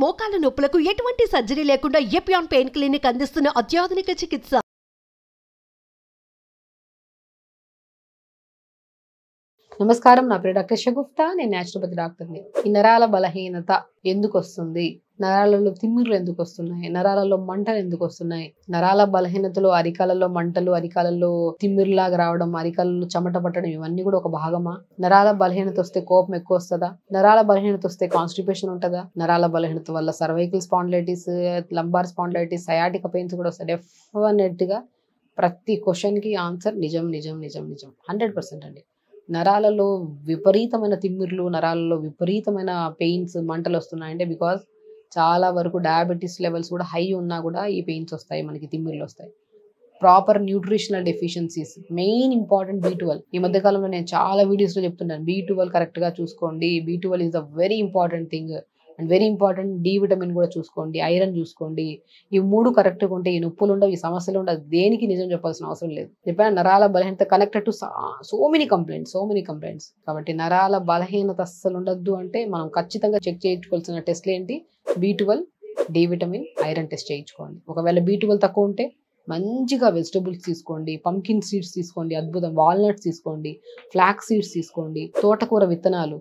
మోకాల నొప్పులకు ఎటువంటి సర్జరీ లేకుండా ఎపియాన్ పెయిన్ క్లినిక్ అందిస్తున్న అత్యాధునిక చికిత్స. నమస్కారం, నా పేరు డాక్టర్ షగుప్తా. నేను న్యాచురోపతి డాక్టర్ని. ఈ నరాల బలహీనత ఎందుకు వస్తుంది? నరాలలో తిమ్మిర్లు ఎందుకు వస్తున్నాయి? నరాలలో మంటలు ఎందుకు వస్తున్నాయి? నరాల బలహీనతలో అరికాలలో మంటలు, అరికాలలో తిమ్మిర్లాగా రావడం, అరికాలలో చెమట పట్టడం, ఇవన్నీ కూడా ఒక భాగమా? నరాల బలహీనత వస్తే కోపం ఎక్కువ వస్తుందా? నరాల బలహీనత వస్తే కాన్స్టిపేషన్ ఉంటుందా? నరాల బలహీనత వల్ల cervical spondylitis, lumbar spondylitis, sciatica pains కూడా వస్తాయి. డెఫినెట్ గా ప్రతి క్వశ్చన్ కి ఆన్సర్ నిజం నిజం నిజం నిజం 100% అండి. నరాలలో విపరీతమైన తిమ్మిర్లు, నరాలలో విపరీతమైన పెయిన్స్, మంటలు వస్తున్నాయంటే బికాజ్ చాలా వరకు డయాబెటీస్ లెవెల్స్ కూడా హై ఉన్నా కూడా ఈ పెయిన్స్ వస్తాయి, మనకి తిమ్మిర్లు వస్తాయి. Proper nutritional deficiencies, main important B12. ఈ మధ్య కాలంలో నేను చాలా వీడియోస్లో చెప్తున్నాను, B12 కరెక్ట్గా చూసుకోండి. B12 is the very important thing and very important. D vitamin కూడా చూసుకోండి, ఐరన్ చూసుకోండి. ఈ మూడు కరెక్ట్గా ఉంటే ఈ నొప్పులు ఉండవు, ఈ సమస్యలు ఉండవు. దేనికి నిజం చెప్పాల్సిన అవసరం లేదు. చెప్పాను, నరాల బలహీనత connected to so many complaints. కాబట్టి నరాల బలహీనత అస్సలు ఉండద్దు అంటే మనం ఖచ్చితంగా చెక్ చేయించుకోవాల్సిన టెస్ట్లు ఏంటి? B12, D vitamin, iron test చేయించుకోండి. ఒకవేళ B12 తక్కువ ఉంటే మంచిగా వెజిటబుల్స్ తీసుకోండి, పంకిన్ సీడ్స్ తీసుకోండి, అద్భుతం. వాల్నట్స్ తీసుకోండి, ఫ్లాక్స్ సీడ్స్ తీసుకోండి, తోటకూర విత్తనాలు,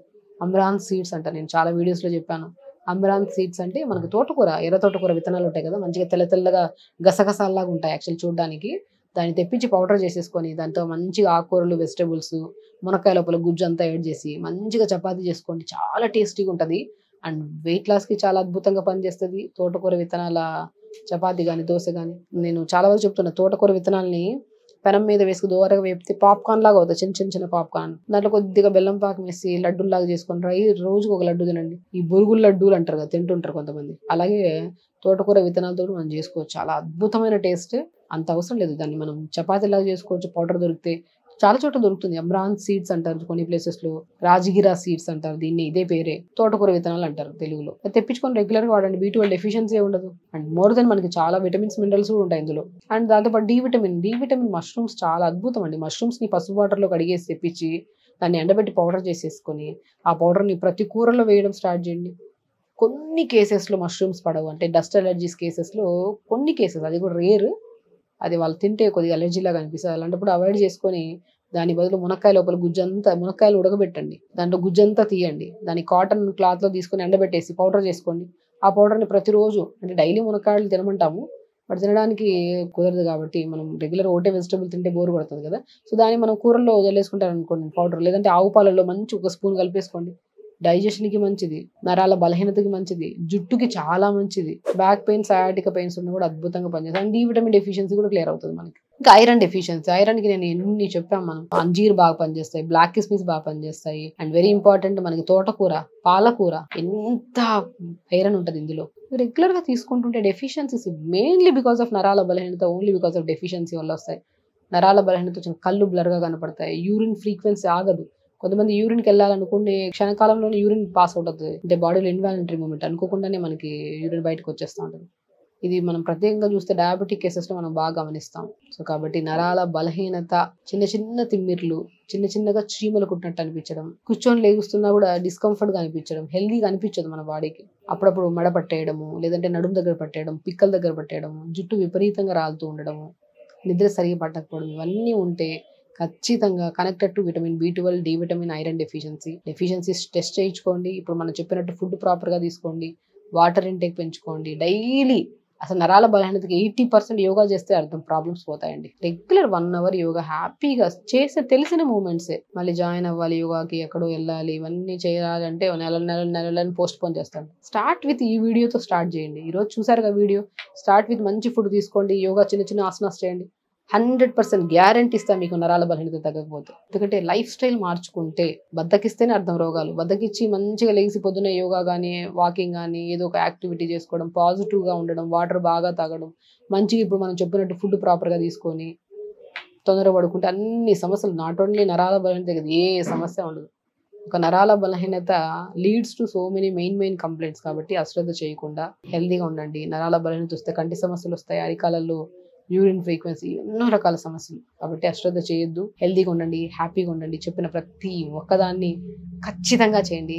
అమ్రాన్ సీడ్స్ అంట. నేను చాలా వీడియోస్లో చెప్పాను. అమ్రాన్ సీడ్స్ అంటే మనకు తోటకూర, ఎర్ర తోటకూర విత్తనాలు ఉంటాయి కదా, మంచిగా తెల్లగా గసగసాల్లాగా ఉంటాయి యాక్చువల్ చూడడానికి. దాన్ని తెప్పించి పౌడర్ చేసేసుకొని దాంతో మంచిగా ఆకుకూరలు, వెజిటబుల్స్, మునక్కాయ లోపల గుజ్జు అంతా యాడ్ చేసి మంచిగా చపాతీ చేసుకోండి. చాలా టేస్టీగా ఉంటుంది అండ్ వెయిట్ లాస్కి చాలా అద్భుతంగా పనిచేస్తుంది తోటకూర విత్తనాల చపాతీ కానీ దోశ కానీ. నేను చాలా వరకు చెప్తున్నా, తోటకూర విత్తనాలని పెనం మీద వేసుకు దూరంగా వేపితే పాప్కార్న్ లాగా అవుతుంది, చిన్న పాప్కార్న్. దాంట్లో కొద్దిగా బెల్లం పాకం వేసి లడ్డూలాగా చేసుకొని రోజుకు ఒక లడ్డు తినండి. ఈ బురుగుల లడ్డూలు అంటారు కదా, తింటుంటారు కొంతమంది. అలాగే తోటకూర విత్తనాలతో మనం చేసుకోవచ్చు, చాలా అద్భుతమైన టేస్ట్. అంత అవసరం లేదు, దాన్ని మనం చపాతీలాగా చేసుకోవచ్చు. పౌడర్ దొరికితే చాలా చోట్ల దొరుకుతుంది. అమ్రాన్ సీడ్స్ అంటారు కొన్ని ప్లేసెస్లో, రాజగిరా సీడ్స్ అంటారు దీన్ని, ఇదే పేరే తోటకూర విత్తనాలు అంటారు తెలుగులో. తెప్పించుకొని రెగ్యులర్గా వాడండి. B12 డెఫిషియన్సీ ఉండదు అండ్ మోర్ దెన్ మనకి చాలా విటమిన్స్, మినరల్స్ కూడా ఉంటాయి ఇందులో. అండ్ దాంతోపాటు డి విటమిన్ మష్రూమ్స్ చాలా అద్భుతం అండి. మష్రూమ్స్ని పసుపు వాటర్లో కడిగేసి తెప్పించి దాన్ని ఎండబెట్టి పౌడర్ చేసేసుకొని ఆ పౌడర్ని ప్రతి కూరలో వేయడం స్టార్ట్ చేయండి. కొన్ని కేసెస్లో మష్రూమ్స్ పడవు, అంటే డస్ట్ అలర్జీస్ కేసెస్లో కొన్ని కేసెస్, అది కూడా రేర్, అది వాళ్ళు తింటే కొద్దిగా అలర్జీలాగా అనిపిస్తుంది. అలాంటప్పుడు అవాయిడ్ చేసుకొని దాని బదులు మునక్కాయ లోపల గుజ్జంతా, మునక్కాయలు ఉడకబెట్టండి, దాంట్లో గుజ్జంతా తీయండి, దాన్ని కాటన్ క్లాత్లో తీసుకొని ఎండబెట్టేసి పౌడర్ చేసుకోండి. ఆ పౌడర్ని ప్రతిరోజు, అంటే డైలీ మునక్కాయలు తినమంటాము బట్ తినడానికి కుదరదు కాబట్టి మనం రెగ్యులర్ ఒకటే వెజిటబుల్ తింటే బోర్ కొడుతుంది కదా, సో దాన్ని మనం కూరల్లో వదిలేసుకుంటారు అనుకోండి పౌడర్, లేదంటే ఆవు పాలలో మంచి ఒక స్పూన్ కలిపేసుకోండి. డైజెషన్కి మంచిది, నరాల బలహీనతకి మంచిది, జుట్టుకి చాలా మంచిది. బ్యాక్ పెయిన్, సయాటిక పెయిన్స్ ఉన్న కూడా అద్భుతంగా పనిచేస్తుంది. అండ్ డి విటమిన్ డెఫిషియన్సీ కూడా క్లియర్ అవుతుంది మనకి. ఇంకా ఐరన్ డెఫిషియన్సీ, ఐరన్కి నేను ఎన్ని చెప్పాము, మనం అంజీర్ బాగా పనిచేస్తాయి, బ్లాక్ కిస్మిస్ బాగా పనిచేస్తాయి. అండ్ వెరీ ఇంపార్టెంట్ మనకి తోటకూర, పాలకూర, ఎంత ఐరన్ ఉంటుంది ఇందులో. రెగ్యులర్గా తీసుకుంటుంటే డెఫిషియన్సీస్ మెయిన్లీ బికాస్ ఆఫ్ నరాల బలహీనత, ఓన్లీ బికాస్ ఆఫ్ డెఫిషియన్సీ వల్ల వస్తాయి. నరాల బలహీనత వచ్చిన కళ్ళు బ్లర్గా కనపడతాయి, యూరిన్ ఫ్రీక్వెన్సీ ఆగదు. కొంతమంది యూరిన్కి వెళ్ళాలనుకుంటే క్షణకాలంలోనే యూరిన్ పాస్ అవుట్ అవుతుంది, అంటే బాడీలో ఇన్వాలంటరీ మూమెంట్, అనుకోకుండానే మనకి యూరిన్ బయటకు వచ్చేస్తూ ఉంటుంది. ఇది మనం ప్రత్యేకంగా చూస్తే డయాబెటిక్ కేసెస్లో మనం బాగా గమనిస్తాం. సో కాబట్టి నరాల బలహీనత, చిన్న తిమ్మిర్లు, చిన్నగా చీమలు కుట్టినట్టు అనిపించడం, కూర్చొని లేగుస్తున్నా కూడా డిస్కంఫర్ట్గా అనిపించడం, హెల్దీగా అనిపించదు మన బాడీకి. అప్పుడప్పుడు మెడ పట్టేయడము, లేదంటే నడుము దగ్గర పట్టేయడం, పిక్కల దగ్గర పట్టేయడము, జుట్టు విపరీతంగా రాలుతూ ఉండడము, నిద్ర సరిగా పట్టకపోవడం, ఇవన్నీ ఉంటే ఖచ్చితంగా connected to vitamin B12, D vitamin, iron deficiencies test చేయించుకోండి. ఇప్పుడు మనం చెప్పినట్టు ఫుడ్ ప్రాపర్గా తీసుకోండి, వాటర్ ఇంటేక్ పెంచుకోండి డైలీ. అసలు నరాల బలహీనతకి 80% యోగా చేస్తే అర్థం ప్రాబ్లమ్స్ పోతాయండి. రెగ్యులర్ 1 hour యోగా హ్యాపీగా చేస్తే తెలిసిన మూమెంట్సే. మళ్ళీ జాయిన్ అవ్వాలి యోగాకి, ఎక్కడో వెళ్ళాలి, ఇవన్నీ చేయాలంటే నెలలని పోస్ట్ పోన్ చేస్తాను. స్టార్ట్ విత్ ఈ వీడియోతో స్టార్ట్ చేయండి. ఈరోజు చూసారుగా వీడియో, స్టార్ట్ విత్ మంచి ఫుడ్ తీసుకోండి, యోగా చిన్న ఆసనాస్ చేయండి. 100% గ్యారంటీ ఇస్తాను మీకు నరాల బలహీనత తగ్గకపోతే. ఎందుకంటే లైఫ్ స్టైల్ మార్చుకుంటే, బద్దకిస్తేనే అర్థం రోగాలు. బద్దకిచ్చి మంచిగా లేచి పొద్దున్నే యోగా కానీ, వాకింగ్ కానీ, ఏదో ఒక యాక్టివిటీ చేసుకోవడం, పాజిటివ్గా ఉండడం, వాటర్ బాగా తాగడం, మంచిగా ఇప్పుడు మనం చెప్పినట్టు ఫుడ్ ప్రాపర్గా తీసుకొని తొందరగా పడుకుంటే అన్ని సమస్యలు, నాట్ ఓన్లీ నరాల బలహీనత కదా, ఏ సమస్య ఉండదు. ఒక నరాల బలహీనత leads to so many main complaints. కాబట్టి అశ్రద్ధ చేయకుండా హెల్దీగా ఉండండి. నరాల బలహీనత వస్తే కంటి సమస్యలు వస్తాయి, అరికాలలో యూరిన్ ఫ్రీక్వెన్సీ, ఎన్నో రకాల సమస్యలు. కాబట్టి అశ్రద్ధ చేయొద్దు, హెల్దీగా ఉండండి, హ్యాపీగా ఉండండి. చెప్పిన ప్రతి ఒక్కదాన్ని ఖచ్చితంగా చేయండి,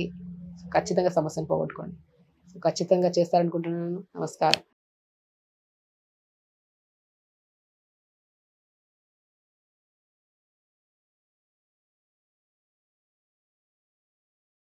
ఖచ్చితంగా సమస్యను పోగొట్టుకోండి. ఖచ్చితంగా చేస్తారనుకుంటున్నాను. నమస్కారం.